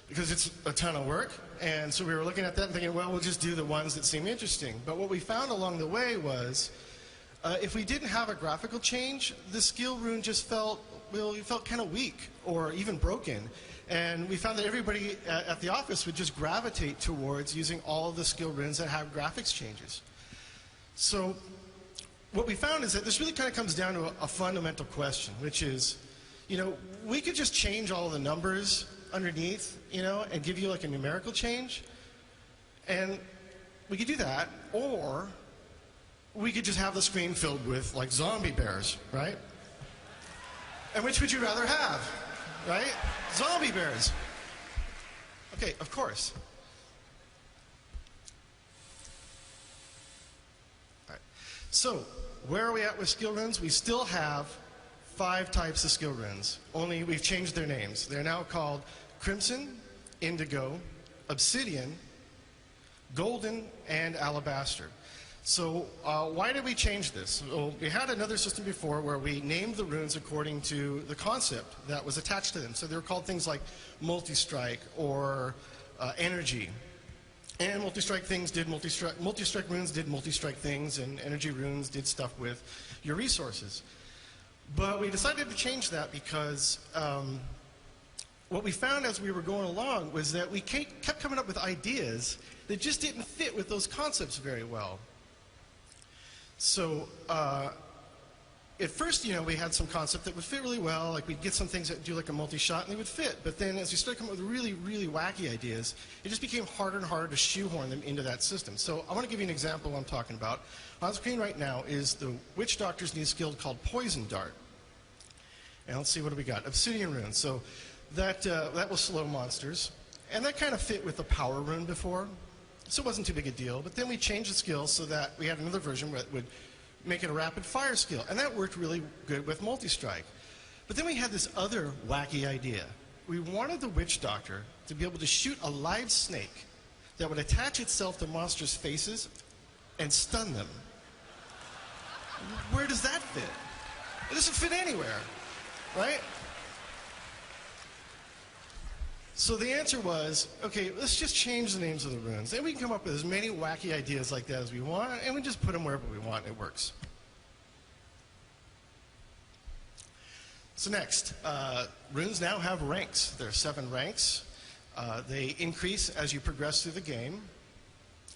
because it's a ton of work. And so we were looking at that and thinking, well, we'll just do the ones that seem interesting. But what we found along the way was, if we didn't have a graphical change, the skill rune just felt kind of weak or even broken. And we found that everybody at the office would just gravitate towards using all of the skill runes that have graphics changes. So what we found is that this really kind of comes down to a fundamental question, which is, we could just change all of the numbers underneath, and give you like a numerical change. And we could do that, or we could just have the screen filled with like zombie bears, right? And which would you rather have, right? Zombie bears. Okay, of course. All right. So, where are we at with skill runes? We still have 5 types of skill runes, only we've changed their names. They're now called Crimson, Indigo, Obsidian, Golden, and Alabaster. So why did we change this? Well, we had another system before where we named the runes according to the concept that was attached to them. So they were called things like multi-strike or energy. And multi-strike runes did multi-strike things, and energy runes did stuff with your resources. But we decided to change that because what we found as we were going along was that we kept coming up with ideas that just didn't fit with those concepts very well. So at first, we had some concept that would fit really well, like we'd get some things that do like a multi-shot and they would fit. But then as we started coming up with really, really wacky ideas, it just became harder and harder to shoehorn them into that system. So I want to give you an example of what I'm talking about. On screen right now is the Witch Doctor's new skill called Poison Dart. And let's see, what do we got? Obsidian rune. So that will slow monsters. And that kind of fit with the power rune before. So it wasn't too big a deal. But then we changed the skill so that we had another version that would make it a rapid fire skill. And that worked really good with multi-strike. But then we had this other wacky idea. We wanted the Witch Doctor to be able to shoot a live snake that would attach itself to monsters' faces and stun them. Where does that fit? It doesn't fit anywhere, right? So the answer was, okay, let's just change the names of the runes. Then we can come up with as many wacky ideas like that as we want, and we just put them wherever we want, and it works. So next, runes now have ranks. There are 7 ranks. They increase as you progress through the game.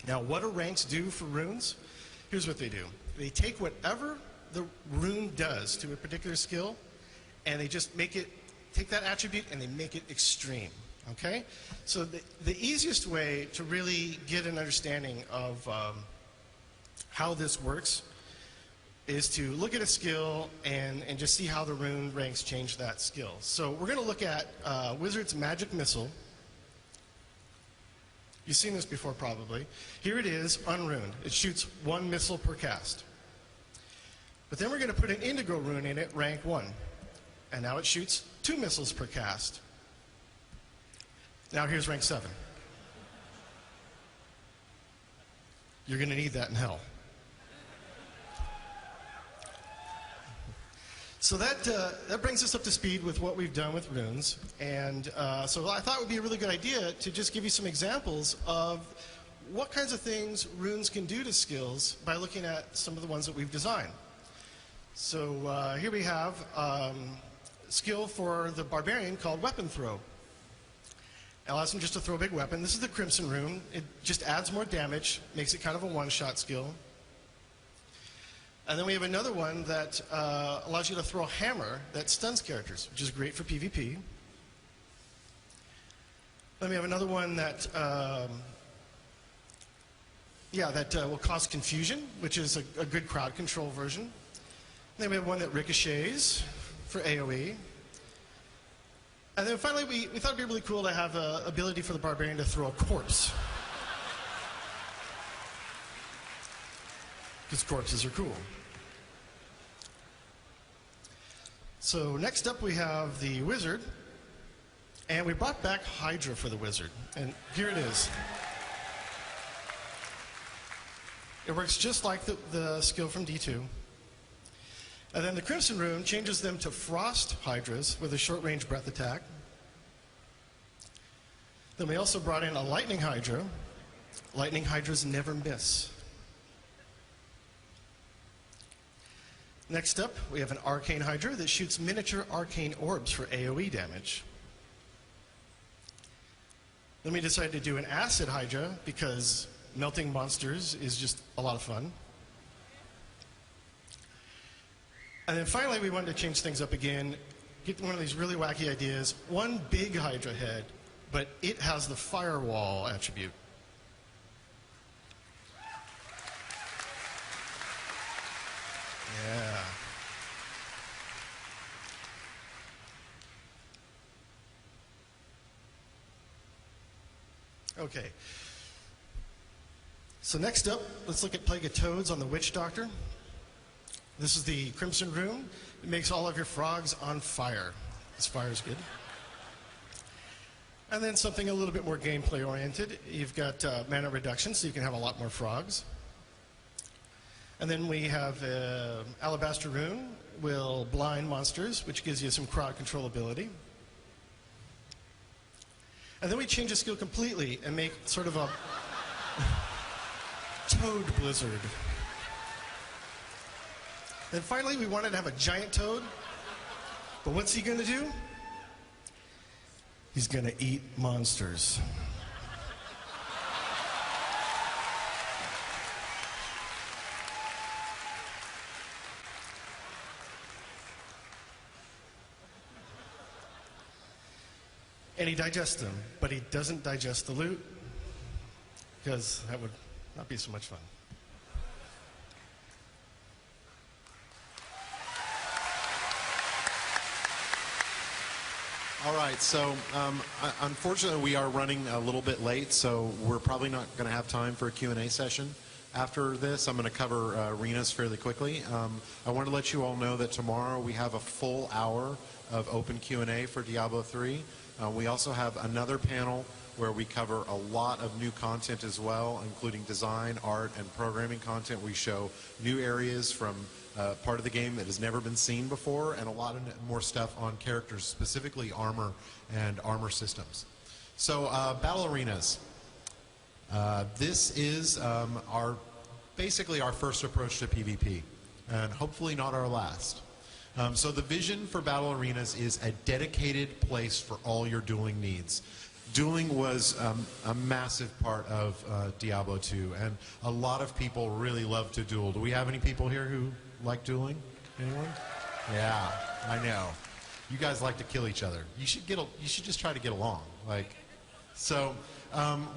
Now, what do ranks do for runes? Here's what they do. They take whatever the rune does to a particular skill, and they just take that attribute and they make it extreme. Okay? So the easiest way to really get an understanding of how this works is to look at a skill and just see how the rune ranks change that skill. So we're going to look at Wizard's Magic Missile. You've seen this before probably. Here it is, unruned. It shoots 1 missile per cast. But then we're going to put an Indigo rune in it, rank 1. And now it shoots 2 missiles per cast. Now here's rank 7. You're going to need that in hell. So that brings us up to speed with what we've done with runes. And so I thought it would be a really good idea to just give you some examples of what kinds of things runes can do to skills by looking at some of the ones that we've designed. So here we have skill for the barbarian called Weapon Throw. It allows him just to throw a big weapon. This is the Crimson rune. It just adds more damage, makes it kind of a one-shot skill. And then we have another one that allows you to throw a hammer that stuns characters, which is great for PvP. Then we have another one that will cause confusion, which is a good crowd control version. And then we have one that ricochets for AoE. And then finally, we thought it'd be really cool to have an ability for the barbarian to throw a corpse. Because corpses are cool. So next up we have the wizard. And we brought back Hydra for the wizard. And here it is. It works just like the skill from D2. And then the Crimson rune changes them to Frost Hydras with a short-range breath attack. Then we also brought in a lightning hydra. Lightning hydras never miss. Next up, we have an arcane hydra that shoots miniature arcane orbs for AoE damage. Then we decided to do an acid hydra because melting monsters is just a lot of fun. And then finally, we wanted to change things up again, get one of these really wacky ideas. One big hydra head, but it has the firewall attribute. Yeah. Okay. So next up, let's look at Plague of Toads on the Witch Doctor. This is the Crimson Room. It makes all of your frogs on fire. This fire is good. And then something a little bit more gameplay oriented. You've got mana reduction, so you can have a lot more frogs. And then we have Alabaster Rune will blind monsters, which gives you some crowd controllability. And then we change the skill completely and make sort of a toad blizzard. Then finally, we wanted to have a giant toad. But what's he going to do? He's going to eat monsters. And he digests them, but he doesn't digest the loot, because that would not be so much fun. All right, so unfortunately we are running a little bit late, so we're probably not going to have time for a Q&A session. After this, I'm going to cover arenas fairly quickly. I want to let you all know that tomorrow we have a full hour of open Q&A for Diablo 3. We also have another panel where we cover a lot of new content as well, including design, art, and programming content. We show new areas from part of the game that has never been seen before, and a lot of more stuff on characters, specifically armor and armor systems. So, battle arenas. This is basically our first approach to PvP, and hopefully not our last. So the vision for battle arenas is a dedicated place for all your dueling needs. Dueling was a massive part of Diablo 2, and a lot of people really love to duel. Do we have any people here who like dueling? Anyone? Yeah, I know. You guys like to kill each other. You should just try to get along. So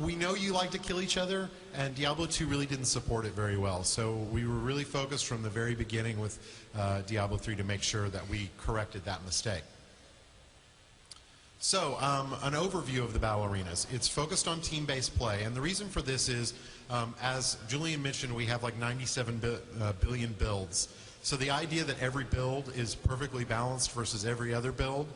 we know you like to kill each other, and Diablo 2 really didn't support it very well. So we were really focused from the very beginning with Diablo 3 to make sure that we corrected that mistake. So, an overview of the battle arenas. It's focused on team-based play, and the reason for this is, as Julian mentioned, we have like 97 billion builds. So the idea that every build is perfectly balanced versus every other build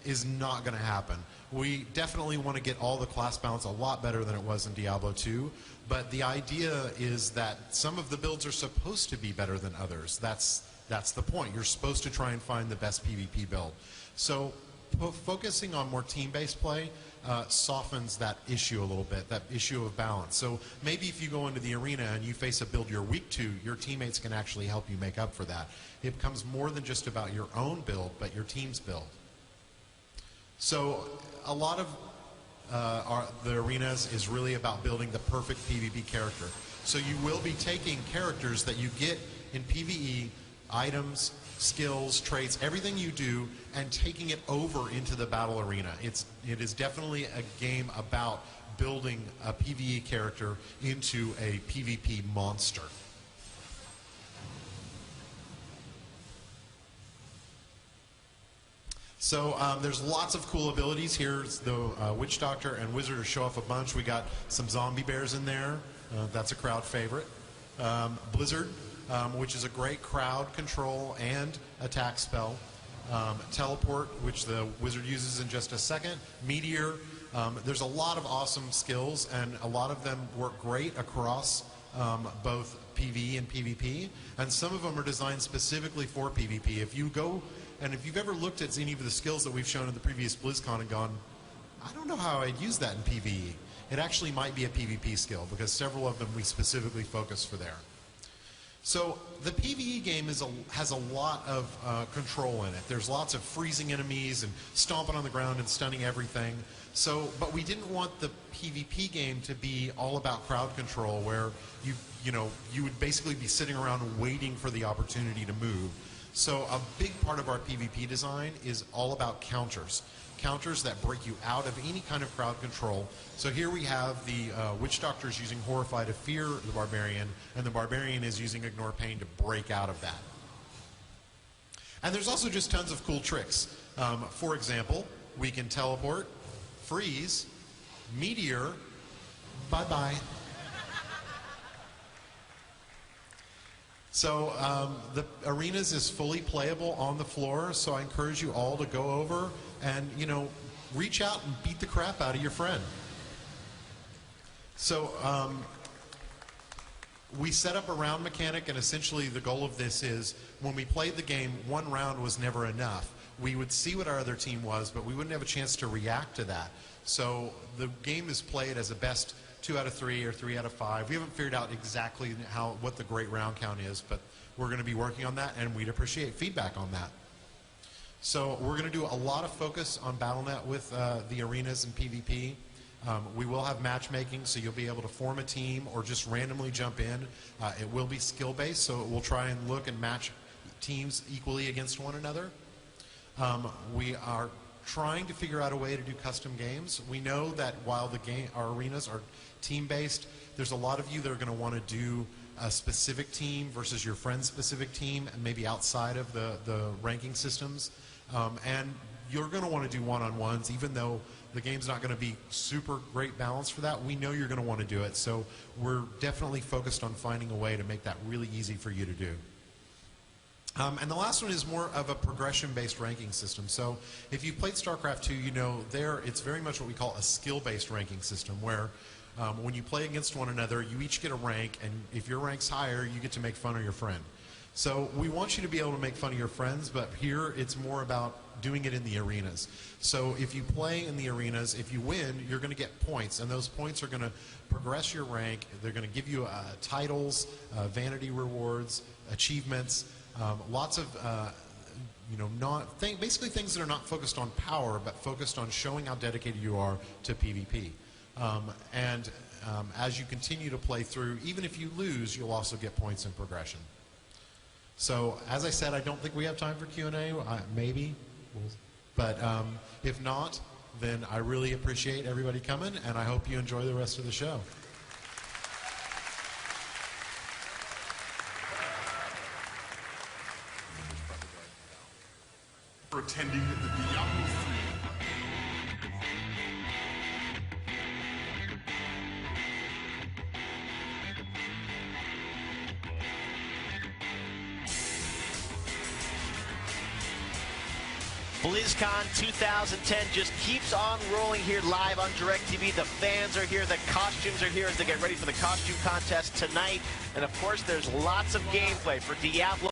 is not going to happen. We definitely want to get all the class balance a lot better than it was in Diablo 2, but the idea is that some of the builds are supposed to be better than others. That's the point. You're supposed to try and find the best PvP build. So focusing on more team-based play softens that issue a little bit, that issue of balance. So maybe if you go into the arena and you face a build you're weak to, your teammates can actually help you make up for that. It becomes more than just about your own build, but your team's build. So a lot of the arenas is really about building the perfect PvP character. So you will be taking characters that you get in PvE, items, skills, traits, everything you do, and taking it over into the battle arena. It is definitely a game about building a PvE character into a PvP monster. So there's lots of cool abilities. Here's the Witch Doctor and Wizard to show off a bunch. We got some zombie bears in there. That's a crowd favorite. Blizzard, which is a great crowd control and attack spell. Teleport, which the Wizard uses in just a second. Meteor. There's a lot of awesome skills, and a lot of them work great across both PvE and PvP. And some of them are designed specifically for PvP. If you go, and if you've ever looked at any of the skills that we've shown in the previous Blizzcon and gone, I don't know how I'd use that in PvE. It actually might be a PvP skill because several of them we specifically focus for there. So the PvE game has a lot of control in it. There's lots of freezing enemies and stomping on the ground and stunning everything. But we didn't want the PvP game to be all about crowd control, where you would basically be sitting around waiting for the opportunity to move. So a big part of our PvP design is all about counters. Counters that break you out of any kind of crowd control. So here we have the Witch Doctors using Horrify to fear the Barbarian, and the Barbarian is using Ignore Pain to break out of that. And there's also just tons of cool tricks. For example, we can teleport, freeze, meteor, bye-bye. So the arenas is fully playable on the floor, so I encourage you all to go over and, reach out and beat the crap out of your friend. So we set up a round mechanic, and essentially the goal of this is when we played the game, one round was never enough. We would see what our other team was, but we wouldn't have a chance to react to that. So the game is played as a best 2 out of 3 or 3 out of 5. We haven't figured out exactly what the great round count is, but we're going to be working on that, and we'd appreciate feedback on that. So we're going to do a lot of focus on Battle.net with the arenas and PvP. We will have matchmaking, so you'll be able to form a team or just randomly jump in. It will be skill-based, so we'll try and look and match teams equally against one another. We are trying to figure out a way to do custom games. We know that while our arenas are team-based, there's a lot of you that are going to want to do a specific team versus your friend's specific team, and maybe outside of the ranking systems. And you're going to want to do one-on-ones, even though the game's not going to be super great balance for that. We know you're going to want to do it, so we're definitely focused on finding a way to make that really easy for you to do. And the last one is more of a progression-based ranking system. So if you've played StarCraft 2, you know it's very much what we call a skill-based ranking system, where when you play against one another, you each get a rank, and if your rank's higher, you get to make fun of your friend. So we want you to be able to make fun of your friends, but here it's more about doing it in the arenas. So if you play in the arenas, if you win, you're going to get points, and those points are going to progress your rank. They're going to give you titles, vanity rewards, achievements, lots of basically things that are not focused on power, but focused on showing how dedicated you are to PvP. As you continue to play through, even if you lose, you'll also get points in progression. So, as I said, I don't think we have time for Q&A, maybe, but if not, then I really appreciate everybody coming, and I hope you enjoy the rest of the show. For attending the Diablo 3. BlizzCon 2010 just keeps on rolling here live on DirecTV. The fans are here, the costumes are here as they get ready for the costume contest tonight. And of course, there's lots of gameplay for Diablo.